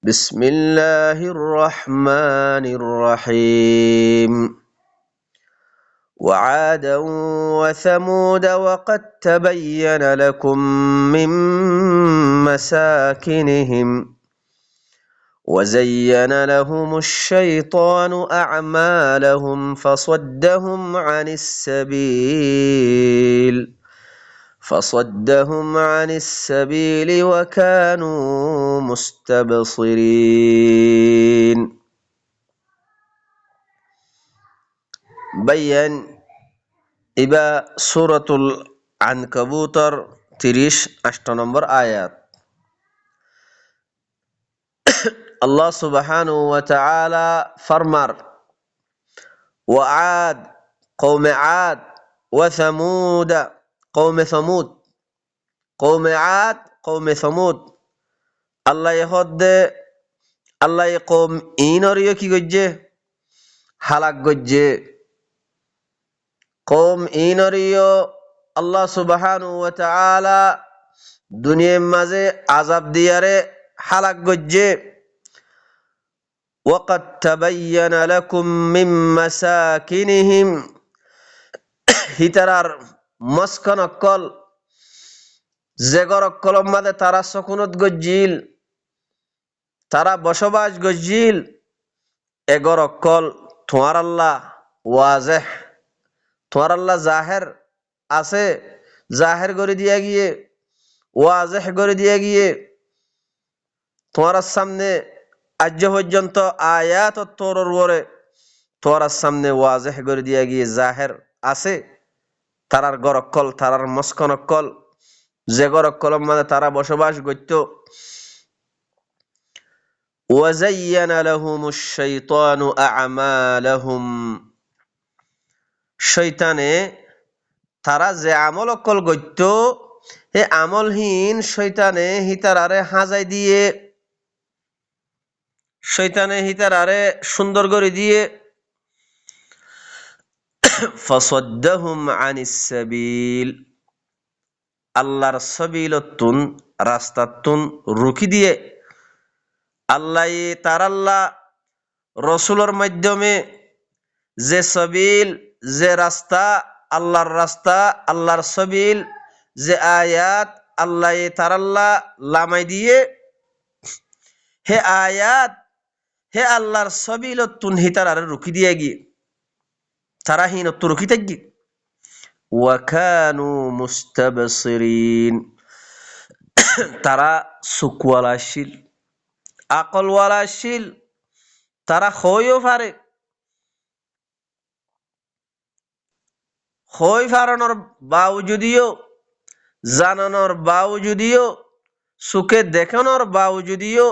بسم الله الرحمن الرحيم وعادا وثمود وقد تبين لكم من مساكنهم وزين لهم الشيطان أعمالهم فصدهم عن السبيل وكانوا مستبصرين بيان إبا سورة العنكبوتر 38 নম্বর আয়াত আল্লাহ সুবহানাহু ওয়া তাআলা ফরমার وعاد قوم عاد وثمود قوم عاد قوم ثمود আল্লাহ হদ্দে আল্লাহ কওম ইনরিয় কি গজ্জে হালাক গজ্জে কওম ইনরিয় আল্লাহ সুবহানাহু ওয়া তাআলা দুনিয়ার মাঝে আযাব দিয়ারে হালাক গজ্জে وقد تبين لكم من مساكنهم হিতারার মস্কন অকল জেগর অকলম মাঝে তারা সকুনত গজ্জিল তারা বসবাস গজ্জিল এগর অকল তোমার আল্লাহ ওয়াজেহ তোমার আল্লাহ জাহের আছে জাহের করে দিয়া গিয়ে ওয়াজেহ করে দিয়া গিয়ে তোমার সামনে আজ পর্যন্ত আয়াত তোর ওরে তোর সামনে ওয়াজেহ করে দিয়া গিয়ে জাহের আছে তারার গরকল তারার মস্কনকল যে গরকল মানে তারা বসবাস করত ওয়াজাইয়ানা লাহুমুশ শাইতানু আ'মালাহুম শয়তানে তারা যে আমল অকল করত হে আমলহীন শয়তানে হিতারারে হাজাই দিয়ে শয়তানে হিতারারে সুন্দর করে দিয়ে ফাসাদ্দাহুম আনিস সাবিল আল্লাহর সাবিলতুন রাস্তাতুন রুকি দিয়ে আল্লাহ তারাল্লাহ রসুলের মাধ্যমে যে সাবিল যে রাস্তা আল্লাহর সাবিল যে আয়াত আল্লাহ তারাল্লাহ লামাই দিয়ে হে আয়াত হে আল্লাহর সাবিলতুন হিতারারে রুকি দিয়ে গিয়ে তারা হীনত রুকি থাকি ওয়াকানু মুস্তাবসিরিন তারা সুকওয়ালাশীল আকলওয়ালাশীল তারা হইও পারে হই ফারানোর বাউজুদিও জানানোর বাউজুদিও সুখে দেখানোর বাউজুদিও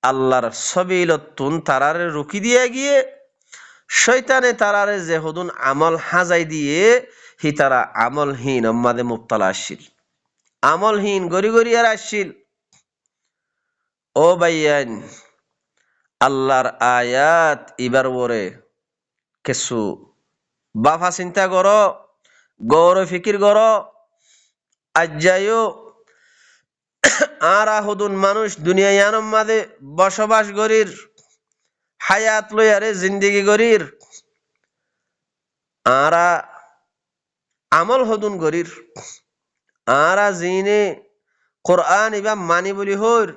আল্লাহর সবিলতুন তারারে রুকি দিয়ে গিয়ে শয়তানে তারারে যে হুদুন আমল হাজাই দিয়ে হি তারা আমলহীন মাদে মুবতালা আসিল আমলহীন গরি গরি আর আসিল ও ভাইয়ান আল্লাহর আয়াত ইবার ওরে কিছু বাফা চিন্তা করো গৌর ফিকির করো আজ্জায়ও আর হুদুন মানুষ দুনিয়ায়ানম মাদে বসবাস গরির হায়াত লয়ারে জিন্দিগি গরির আরা আমল হদুন গরির আরা জিনে কোরআন ইবা মানি বলি হর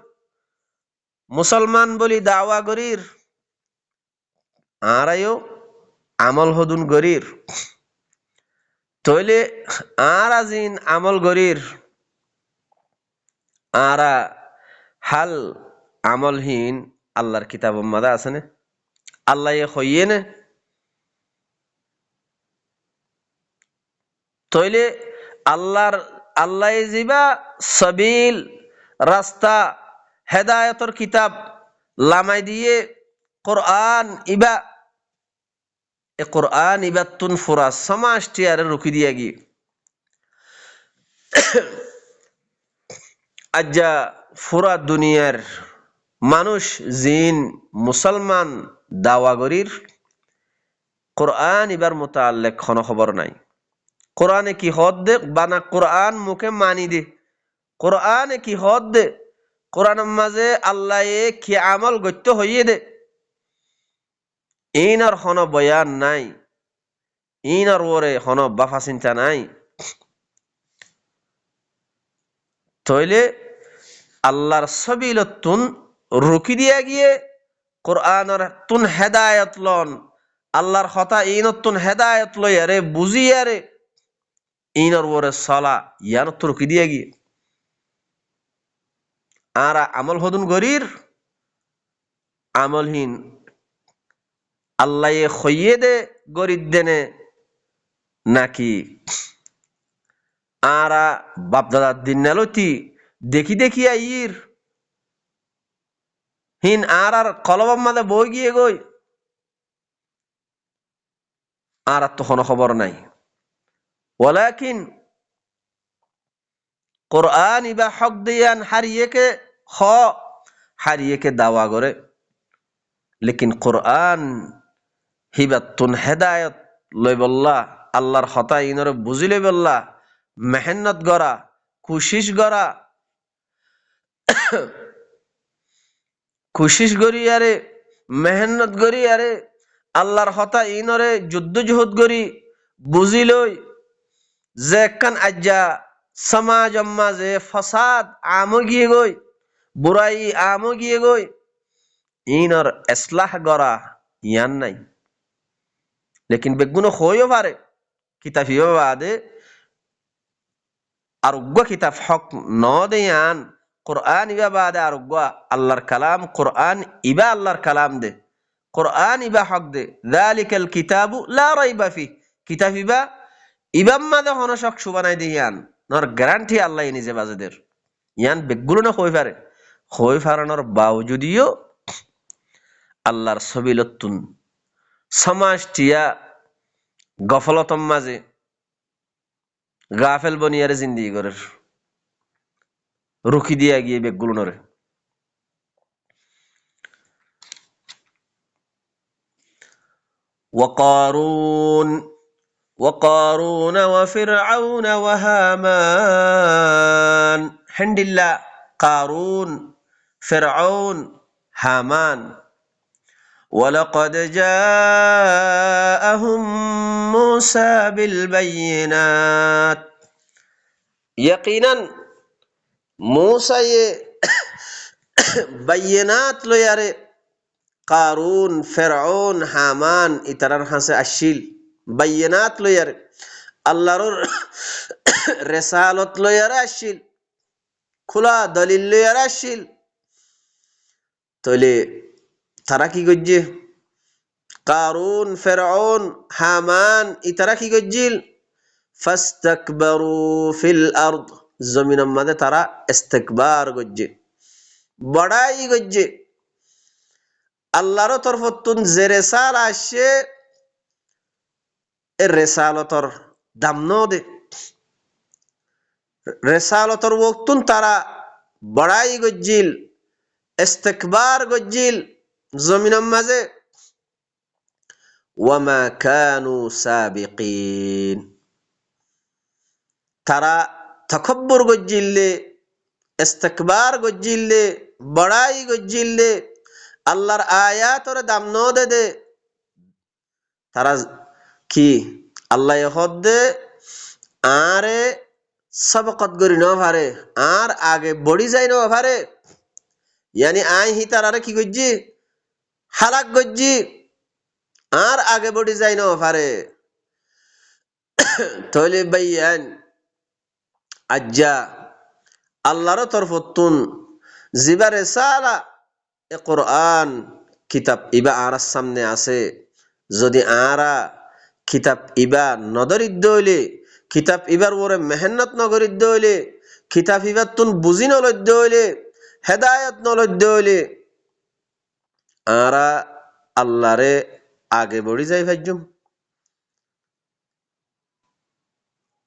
মুসলমান বলি দাওয়া গরির আরায়ও আমল হদুন গরির তইলে আরা জিন আমল গরির আরা হাল আমলহীন আল্লাহর কিতাব মাদা আছে না আল্লাহ হইয়ে না তইলে আল্লাহ জিবা সাবিল রাস্তা হেদায়তর কিতাব লামাই দিয়ে কোরআন ইবাতুন ফুরা সমাজটি আর রুকি দিয়া গিয়ে আজ্জা ফুরা দুনিয়ার মানুষ জিন মুসলমান দাওয়াগরির কোরআন ইবার মোতাল্লেক কোনো খবর নাই কোরআনে কি হদ দে বানা কোরআন মুখে মানি দে কোরআনে কি হদ দে কোরআনের মাঝে আল্লাহ কি আমল গত্য হইয়ে দে ইনার হন বয়ান নাই, ইনার ওরে হন বাফা চিন্তা নাই। তইলে আল্লাহর সবিলতুন রুকি দিয়া গিয়ে কোরআনের তুন হেদায়ত লন, আল্লাহর হতা ইনতুন হেদায়ত লইয়ারে বুঝিয়ারে ইনর ওরে সলা ইয়ান তো রুকি দিয়া গিয়ে আর আমল হদুন গরির আমলহীন আল্লাহ খইয়ে দে গরিব দেনে নাকি আরা বাপদাদার দিন নালতি দেখি দেখি আইর হিন আর কলম মাদে বই গিয়ে গই আর তো কোনো খবর নাই। ওয়ালাকিন কোরআন ইবা হক দিয়ান হারিয়েকে হ হারিয়েকে দাওয়া করে, লেকিন কোরআন হিবাতুন হেদায়ত লই বললা আল্লাহর হতা ইনরে বুঝি লই বললা মেহনত গড়া কুশিস গড়া কুশিস গড়ি আরে মেহনত গড়ি আরে আল্লাহর হতা ইনরে যুদ্ধ জুহুদ গড়ি বুঝি লই যে কান আজ্জা সমাজ মাঝে ফসাদ আমো গিয়ে গই বুড়াই আমো গিয়ে গই ইনর ইসলাহ গড়া ইয়ান নাই। লেকিন বেগুনো হইও পারে কিতাব হিও বাদে আরোগ্য কিতাব হক ন দেয়ান কোরআন ইবা বাদে আরোগ্য আল্লাহর কালাম কোরআন ইবা আল্লাহর কালাম দে কোরআন ইবা হক দে যালিকাল কিতাবু লা রাইবা ফি কিতাব ইবা ইবাম মাদে হন শক সুবানাই দিয়ান নর গ্যারান্টি আল্লাহ নিজে বাজেদের ইয়ান বেগুলো না হই পারে হই ফারানোর বাউজুদিও আল্লাহর সবিলতুন সমাজ টিয়া গফলতম মাঝে গাফেল বনিয়ারে জিন্দিগি করে রুখি দিয়া গিয়ে বেগুলো নরে। وقارون وفرعون وهامان هندلا قارون فرعون هامان ولقد جاءهم موسى بالبينات يقينا موسى بينات লো ইয়ারে কারুন ফেরাউন হামান ইতারার হাসে আসিল বাইনাত লইয়ারে আল্লাহর রেসালত লইয়ারে আসিল খোলা দলিল লইয়ারে আসিল। তাহলে তারা কি গজ্জে কারুন ফেরাউন হামান ইতারা কি গজ্জিল ফাস্তাকবারু ফিল আরদ জমিনের মধ্যে তারা ইস্তিকবার গজ্জে বড়াই গজ্জে আল্লাহর তরফতুন যে রেসাল আসে এ রেসালতর দাম ন দে রেসালতর ওক্তুন তারা বড়াই গজ্জিল ইস্তিকবার গজ্জিল জমিনের মাঝে ওয়ামা কানু সাবিকিন তারা তাকাব্বুর গজ্জিলে ইস্তিকবার গজ্জিলে বড়াই গজ্জিলে আল্লাহর আয়াতর দাম ন দে তারা কি আল্লাহ হদ্দে আরে সবকত গরি ন ভারে আর আগে বড়ি যাই ন ভারে ইয়ানি আই হি তারারে কি গজ্জি হালাক গজ্জি আর আগে বড়ি যাই ন ভারে। তইলে বাইয়ান আজ্জা আল্লাহর তরফতুন জিবা রেসালা এ কোরআন কিতাব ইবা আর সামনে আছে যদি আরা কিতাব ইবা নদরিদ্দ হইলে কিতাব ইবার ওরে মেহনত নগরিদ্দ হইলে কিতাব ইবার তুন বুঝি নলদ্য হইলে হেদায়ত নলদ্য হইলে আরা আল্লাহরে আগে বড়ি যাই ভাজ্যুম।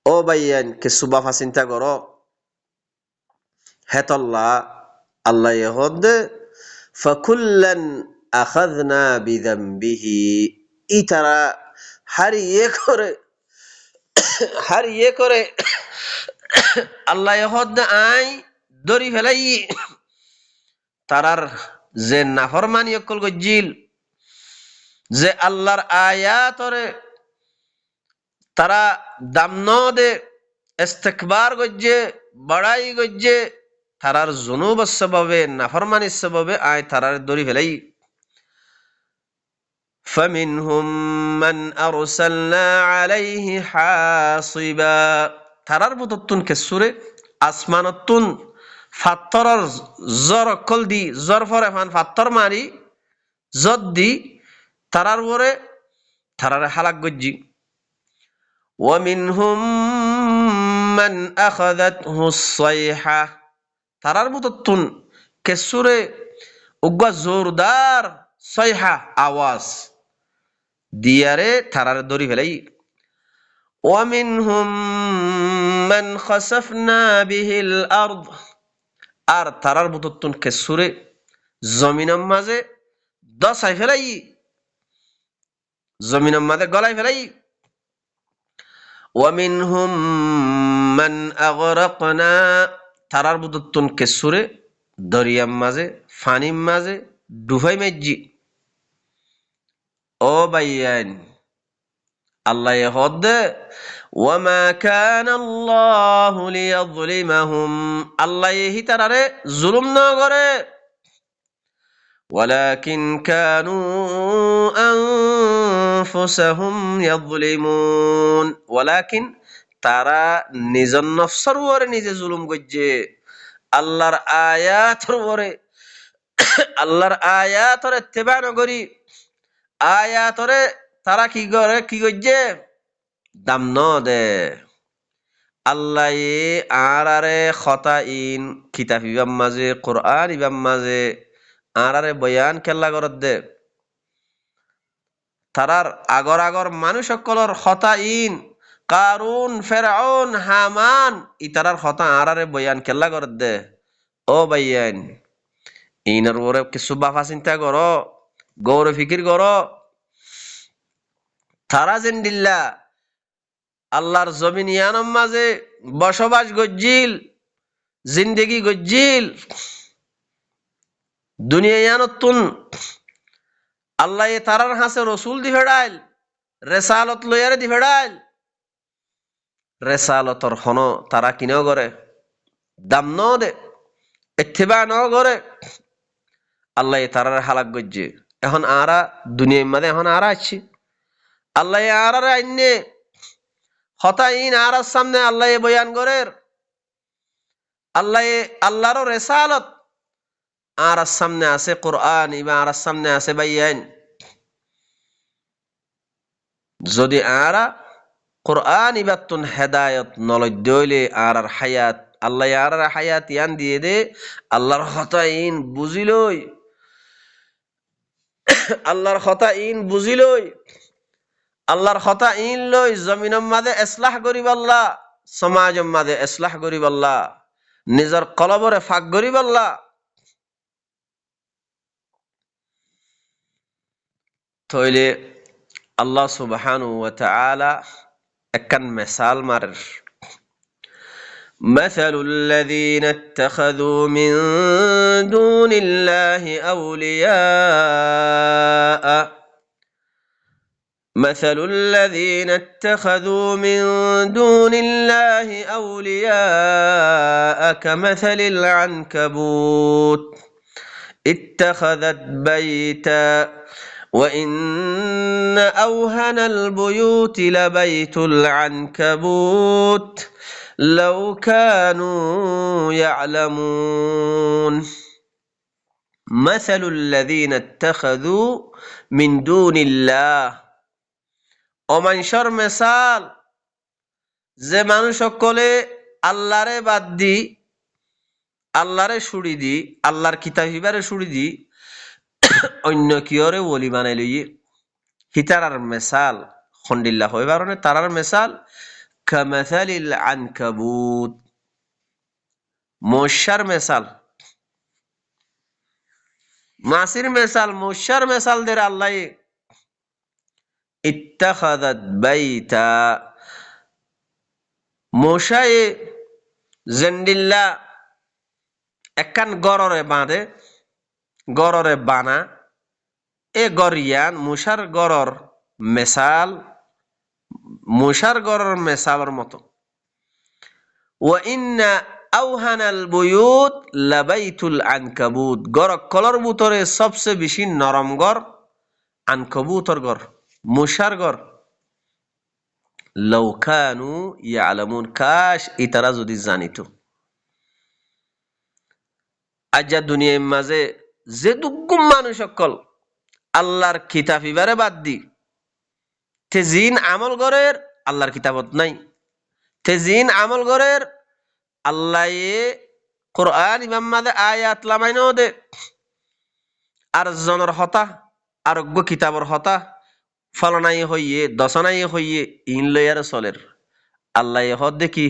ও বাইয়ান কে সুবাফা চিন্তা কর হেতল্লা আল্লাহ হদ্দে ফাকুল্লান আখাযনা বিযামবিহি ইতারা হারিয়ে করে আল্লাহ হদ্দে আই দরি ফেলাই তারার যে নাফরমানি অকল গজ্জিল, যে আল্লাহর আয়াতরে তারা দাম ন দে ইস্তেকবার গজ্জে বড়াই গজ্জে, তারার জুনুব সবাবে নাফরমানির সবাবে আয় তারার দরি ফেলাই। فمنهم من أرسلنا عليه حاصبا তারার বুততুন কেসুরে আসমানতুন ফাত্তরর জর অকল দি জর ফরে ফান ফাত্তর মারি জদ দি তারার পরে তারারে হালাক গজ্জি। ومنهم من أخذته الصيحة তারার বুততুন কেসুরে উগ্গা জোরদার সয়হা আওয়াজ দিয়ারে তারার দরি ফেলাই। ومنهم من خسفنا به الأرض আর তারার বুততুন কেসুরে জমিনের মাঝে দসাই ফেলাই, জমিনের মাঝে গলাই ফেলাই। ومنهم من أغرقنا তারার বুততুন কেসুরে দরিয়ার মাঝে ফানির মাঝে ডুবাই মেজি। ও বাইয়ান আল্লাহ হদ ওয়ামা কানা আল্লাহু লিয়াযলিমাহুম আল্লাহ এহি তারারে জুলুম না করে, ওয়ালাকিন কানু আনফুসাহুম ইয়াযলিমুন ওয়ালাকিন তারা নিজের নফসের উপরে নিজে জুলুম করছে। আল্লাহর আয়াতের উপরে আল্লাহর আয়াতের ইত্তেবা না করি আয়াতরে তারা কি করে কি করছে দাম ন দে। আল্লাহ আরে খতাইন কিতাব ইবাম মাঝে কোরআন ইবাম মাঝে আরে বয়ান কেল্লা করত দে। তারার আগর আগর মানুষ সকলর খতাইন কারুন ফেরাউন হামান ইতারার খতা আরে বয়ান কেল্লা করত দে। ও বাইয়ান ইনার ওরে কিছু বাফা চিন্তা করো, গৌর ফিকির করো। তারা জিন্দিল্লা আল্লাহর জমিন ইয়ানম মাঝে বসবাস গজ্জিল, জিন্দেগি গজ্জিল, দুনিয়া ইয়ানতুন আল্লাহ তারার হাসে রসুল দি ফেড়াইল, রেসালত লইয়ারে দি ফেড়াইল। রেসালতর হন তারা কিনো করে দাম ন দে ইত্তেবা ন করে। আল্লাহ তারার হালাক গজ্জে। এখন আরা দুনিয়ার মাঝে এখন আরা আছি, আল্লাহ আরারে আইনে হতাইন আরার সামনে আল্লাহ বয়ান করে। আল্লাহ আল্লাহর রেসালত আরার সামনে আছে কোরআন ইবা আরার সামনে আছে বাইয়ান। যদি আরা কোরআন ইবাতুন হেদায়ত নলদ্য হইলে আরার হায়াত আল্লাহ আরার হায়াত ইয়ান দিয়ে দে। আল্লাহর হতাইন বুঝিলই, আল্লাহর হতাইন বুঝিলই, আল্লাহর হতাইন লই জমিনের মাঝে ইসলাহ করিব আল্লাহ, সমাজের মাঝে ইসলাহ করিব আল্লাহ, নিজের কলবরে ফাঁক করিব আল্লাহ। তইলে আল্লাহ সুবহানাহু ওয়া তাআলা একখান মিসাল মারের। مثل الذين اتخذوا من دون الله أولياء مثل الذين اتخذوا من دون الله أولياء كمثل العنكبوت اتخذت بيتا وإن أوهن البيوت لبيت العنكبوت لو كانوا يعلمون مثل الذين اتخذوا من دون الله অমানুষের মিসাল যে মানুষ সকলে আল্লাহরে বাদ দি আল্লাহরে ছুড়ি দি আল্লাহর কিতাব হিবারে ছুড়ি দি অন্য কিয়রে ওলি বানাই লইয়ে হিতারার মিসাল খন্ডিল্লা হই বারণে তারার মিসাল কামাসালিল আনকাবুত মশার মিসাল মাসির মিসাল মশার মিসাল দের আল্লাহ ইত্তাখাযাত বাইতা মশায়ে জেন্ডিল্লা একখান গররে বাঁধে গররে বানা এ গরিয়ান মুসার গরর মেসালর মতো। ওয়া ইন্না আওহানাল বুয়ুত লাবাইতুল আনকাবুত, গরকলর ভিতরে সবচেয়ে বেশি নরম গর আনকাবুতর গর, মুসার গর। লাউ কানু ইয়ালামুন, কাশ ইতারা যদি জানিত। আজ দুনিয়ার মাঝে যে দুগুম মানুষ সকল আল্লাহর কিতাব ইবারে বাদ দি তে জিন আমল গরের আল্লাহর কিতাবত নাই, তে জিন আমল গরের আল্লাহ কোরআন ইমাম মাদে আয়াত লামাই ন দে আর জনের হতা আরোগ্য কিতাবর হতা ফলনাই হইয়ে দশনাই হইয়ে ইন লইয়ার চলের। আল্লাহ হদ দেখি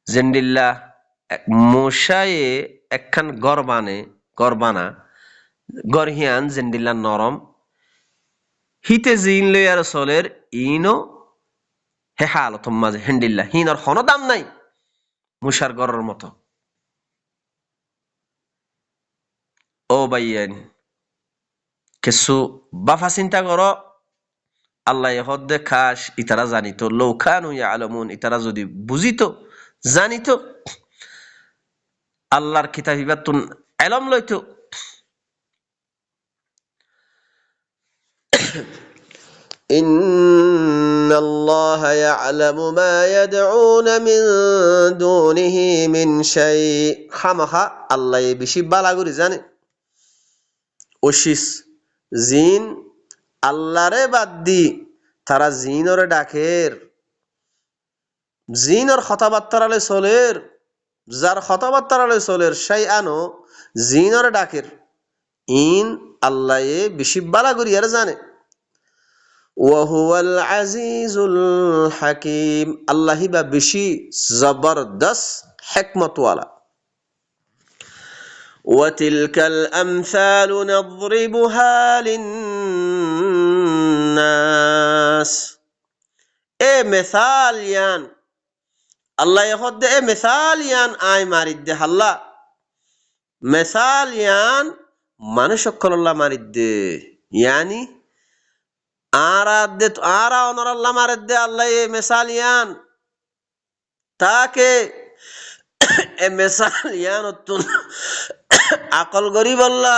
জেন্ডিল্লা মশায়ে একখান গরবানা গরহিয়ান জেন্ডিল্লা নরম হিতে জিন লইয়ার চলের ইনো হে হালত মাঝে হেন্ডিল্লা হিনর হন দাম নাই মুসার গরের মতো। ও বাইয়ান কিছু বাফা চিন্তা কর, আল্লাহ হদ্দে খাস ইতারা জানিত, লৌখানু ইয়ালামুন ইতারা যদি বুঝিত জানিত আল্লাহর কিতাব ইবাতুন ইলম লইত। ইন্নাল্লাহা ইয়ালামু মা ইয়াদউনা মিন দুনিহি মিন শাই, খামাখা আল্লাহ বেশি বালা করে জানে। ওশিস জিন আল্লাহরে বাদ দি তারা জিনরে ডাকের, জিনর কথাবার্তারালে চলের, যার কথাবার্তারালে চলের সেই আনো জিনরে ডাকের ইন আল্লাহ বেশি বালা করি আর জানে। ওয়াহুয়াল আজিজুল হাকিম, আল্লাহি বা বেশি জবরদস্ত হিকমতওয়ালা। وتلك الأمثال نضربها للناس، এ মিসাল ইয়ান আল্লাহ হদ এ মিসাল ইয়ান আই মারিদে হাল্লা মিসাল ইয়ান মানুষ সকল্লাহ মারিদে ইয়ানি আরাদে আরা অনর আল্লাহ মারিদে আল্লাহ এ মিসাল ইয়ান তাকে এ মিসাল ইয়ান অতুন আকল গরি বললা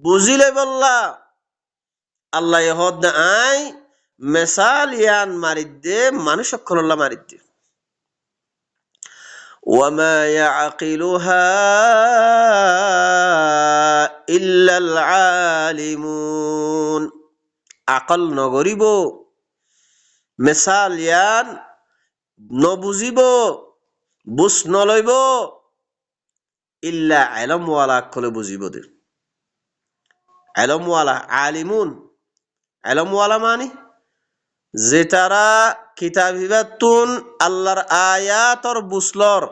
বুঝিলে বললা আল্লাহ হদ আই মিসাল ইয়ান মারিদে মানুষ সকল্লাহ মারিদে। ওয়ামা ইয়াকিলুহা ইল্লাল আলিমুন, আকল নগরিব মিসাল ইয়ান নবুঝিব বুঝ নলইব ইল্লা ইলমওয়ালা কলে বুঝিব দে। ইলমওয়ালা আলিমুন, ইলমওয়ালা মানে যে তারা কিতাবিবাতুন আল্লাহর আয়াতর বুঝলর,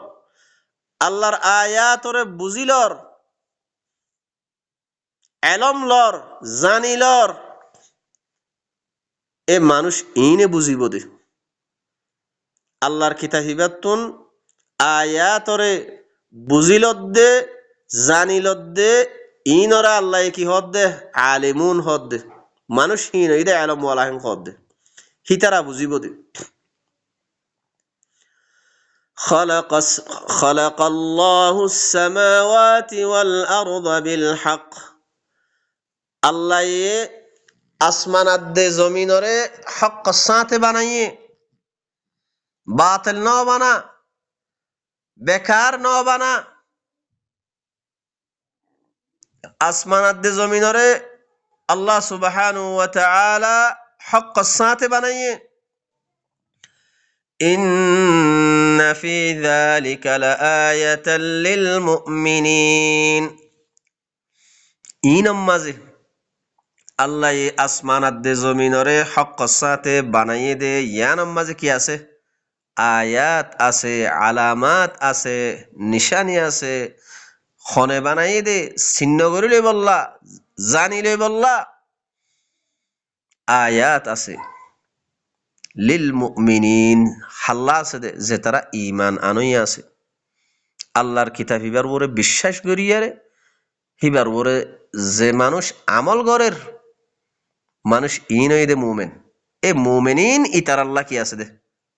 আল্লাহর আয়াতরে বুঝিলর, ইলম লর জানিলর, এ মানুষ ইনে বুঝিব দে। আল্লাহর কিতাবিবাতুন আয়াতরে বুঝিলত দে জানিলত দে ইনরা আল্লাহ কি হদ দে আলিমুন হদ দে, মানুষ ইন ইদে ইলমওয়ালা হদ দে হিতারা বুঝিব দে। খালাকাল্লাহুস সামাওয়াতি ওয়াল আরদা বিল হক, আল্লাহ আসমানাত দে জমিনরে হক সাথে বানাইয়ে, বাতিল ন বানা, বেকার ন বানা। আসমানাত দে জমিনরে আল্লাহ সুবহানাহু ওয়া তাআলা হক সাথে বানাইয়ে। ইন্না ফি যালিকা লাআয়াতাল লিল মুমিনিন, ইনম মাঝে আল্লাহ আসমানাত দে জমিনরে হক সাথে বানাইয়ে দে ইয়ানম মাঝে কি আছে আয়াত আছে, আলামাত আছে, নিশানি আছে, খনে বানাইয়ে দে চিহ্ন করিলে বললা জানিলে বললা আয়াত আছে। লিল মুমিনিন হাল্লা আছে দে যে তারা ঈমান আনই আছে, আল্লাহর কিতাব ইবার উপরে বিশ্বাস করিয়ারে হিবার ওরে যে মানুষ আমল গরের মানুষ ইনই দে মুমেন এ মুমেনিন ইতার আল্লাহ কি আছে দে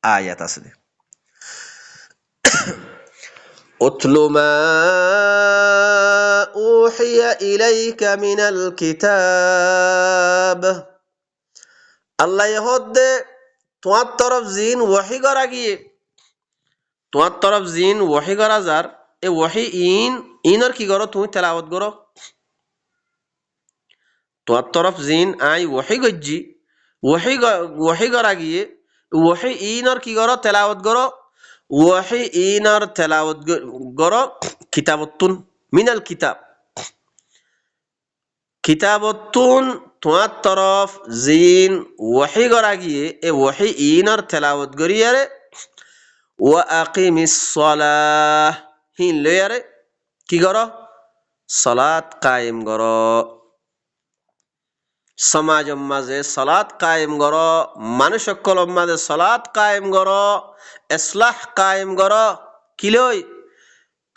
আয়াত আছে দে উতলু মা উহিয়া ইলাইকা মিনাল কিতাব আল্লাহ হদ্দে তোমার তরফ জিন ওয়াহি করা গিয়ে তোমার তরফ জিন ওয়াহি করা যার এ ওয়াহি ইনর কি করো তুমি তেলাওয়াত করো তোমার তরফ জিন আই ওয়াহি গজ্জি ওয়াহি করা গিয়ে ওয়াহি ইনর কি করো তেলাওয়াত করো ওয়াহি ইনর তেলাওয়াত করো কিতাবতুন মিনাল কিতাব কিতাবতুন তোমার তরফ জিন ওয়াহি করা গিয়ে এ ওয়াহি ইনর তেলাওয়াত করিয়ারে ওয়া আকিমিস সালাহ হিন লয়ারে কি করো সালাত কায়েম করো সমাজের মাঝে সালাত কায়েম করো মানুষ সকলের মাঝে সালাত কায়েম করো ইসলাহ কায়েম করো কিলই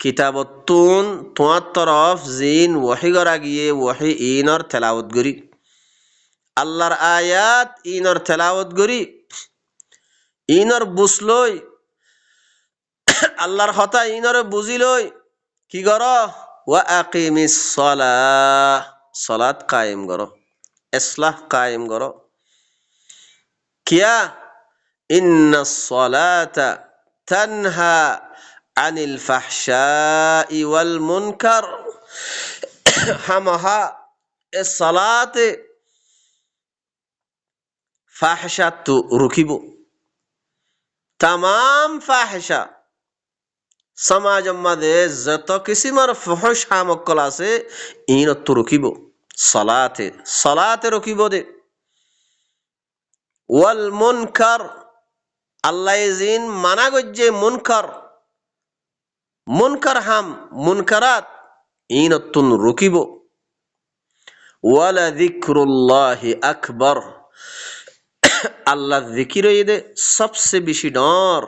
কিতাবতুন তোমার তরফ জিন ওয়াহি করা গিয়ে ওয়াহি ইনর তেলাওয়াত করি আল্লাহর আয়াত ইনর তেলাওয়াত করি ইনর বুঝলই আল্লাহর কথা ইনরে বুঝিলই কি করো ওয়া আকিমিস সালাহ সালাত কায়েম করো ইসলাহ কায়েম করো কিয়া ইন্নাস সালাতা তানহা আনিল ফাহশাই ওয়াল মুনকার হামহা এ সালাতে ফাহশাতু রুকিব তামাম ফাহশা সমাজের মাঝে যত কিসিমের ফুহশ হামকল আছে ইনত রুকিব সালাতে রুকিব দে ওয়াল মুনকার আল্লাহ জিন মানা গজ্জে মুনকার হাম মুনকারাত ইনতুন রুকিব ওয়ালা যিকরুল্লাহি আকবার আল্লাহ জিকির দে সবচেয়ে বেশি ডর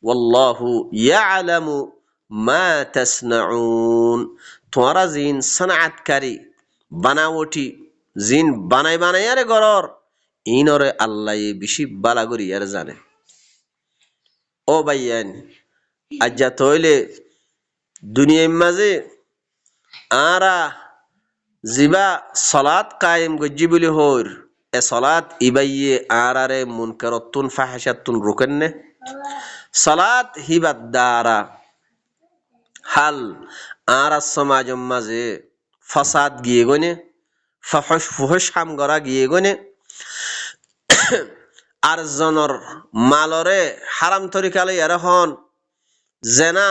ওয়াল্লাহু ইয়ালামু মা তাসনাউন তোমরা জিন সনাআতকারী বানাওটি জিন বানাইয়ারে গরর ইনরে আল্লাহ বেশি বালা করি আর জানে ও ভাইয়ান আজ্জা তইলে দুনিয়ার মাঝে আরা জিবা সালাত কায়েম গজ্জি বলি হর এ সালাত ইবাইয়ে আরারে মুনকারাতুন ফাহশাতুন রুকন্নে সালাত হিবাদ দ্বারা হাল আরা সমাজের মাঝে ফাসাদ গিয়ে গনে ফুহশ হাম গড়া গিয়ে গনে আর জনর মালরে হারাম তরিকালে এরহন জেনা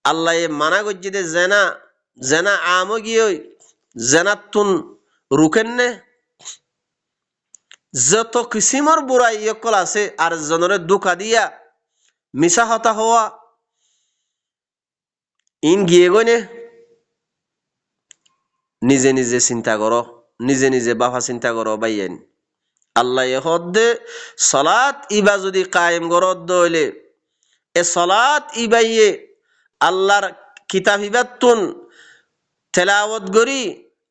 আল্লাহ মানা গজ্জি দে জেনা আমো গিয়ে জেনাতুন রুকেননে যত কিসিমর বুড়াই ইয়কল আছে আর জনরে দুকা দিয়া মিশা হতা হওয়া ইন গিয়ে গনে নিজে নিজে চিন্তা করো নিজে নিজে বাফা চিন্তা করো বাইয়েন আল্লাহ হদ্দে সালাত ইবা যদি কায়েম গরদ দইলে এ সালাত ইবাইয়ে আল্লাহর কিতাব ইবাতুন তেলাওয়াত গরি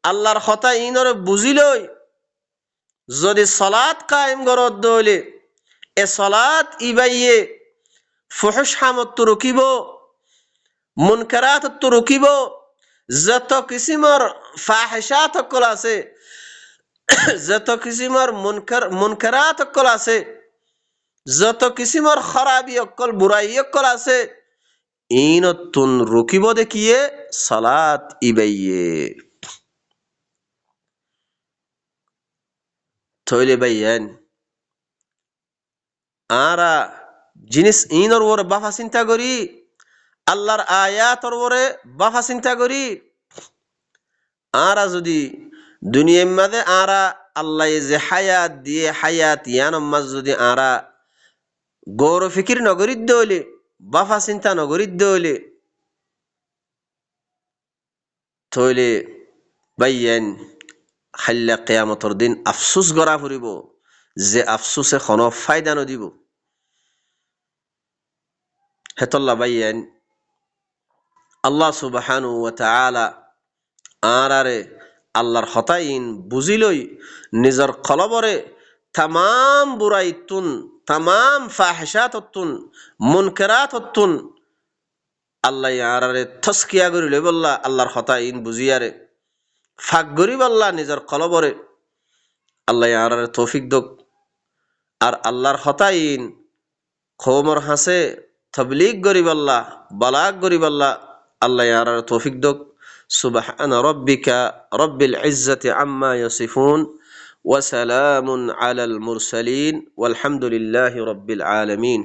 আল্লাহর কথা ইনরে বুঝিলই যদি সালাত কায়েম গরদ দইলে এ সালাত ইবাইয়ে ফুহশ হামত রুকিব মুনকারাত রুকিব যত কিসিমর ফাহিশাত কল আছে যত কিসিমর মুনকারাত কল আছে যত কিসিমর খারাপি অকল বুরাই অকল আছে ইনতুন রুকিব দেখিয়ে সালাত ইবাইয়ে তইলে বাইয়ান আরা জিনিস ইনর ওরে বাফা চিন্তা করি আল্লাহর আয়াতর ওরে বাফা চিন্তা করি আরা যদি দুনিয়ার মাঝে আরা আল্লাহ যে হায়াত দিয়ে হায়াত ইয়ানোর মাঝ যদি আরা গৌর ফিকির নগরীর দইলে বাফা চিন্তা নগরীর দইলে তইলে বাইয়ান হাল্লা কিয়ামতর দিন আফসোস গড়া ফুরিব যে আফসোসে কোনো ফায়দা নদিব হেতল্লা বাইয়ান আল্লাহ সুবহানাহু ওয়া তাআলা আরে আল্লাহর হতাইন বুঝিলই নিজর কলবরে তামাম বুরাইতুন তামাম ফাহিশাতুন মুনকারাতুন আল্লাহ আরে তসকিয়া করিলে বললা আল্লাহর হতাইন বুঝিয়ারে ফাক গরি বললা নিজর কলবরে আল্লাহ আরে তৌফিক দক আর আল্লাহর হতাইন খোমর হাসে তবলিগ গরি বললা বালাগ গরি বললা আল্লাহ আরে তৌফিক দক সুবহান রাব্বিকা রব্বিল ইজ্জাতি আম্মা ইয়াসিফুন ওয়া সালামুন আলাল মুরসালিন ওয়ালহামদুলিল্লাহি রাব্বিল আলামিন।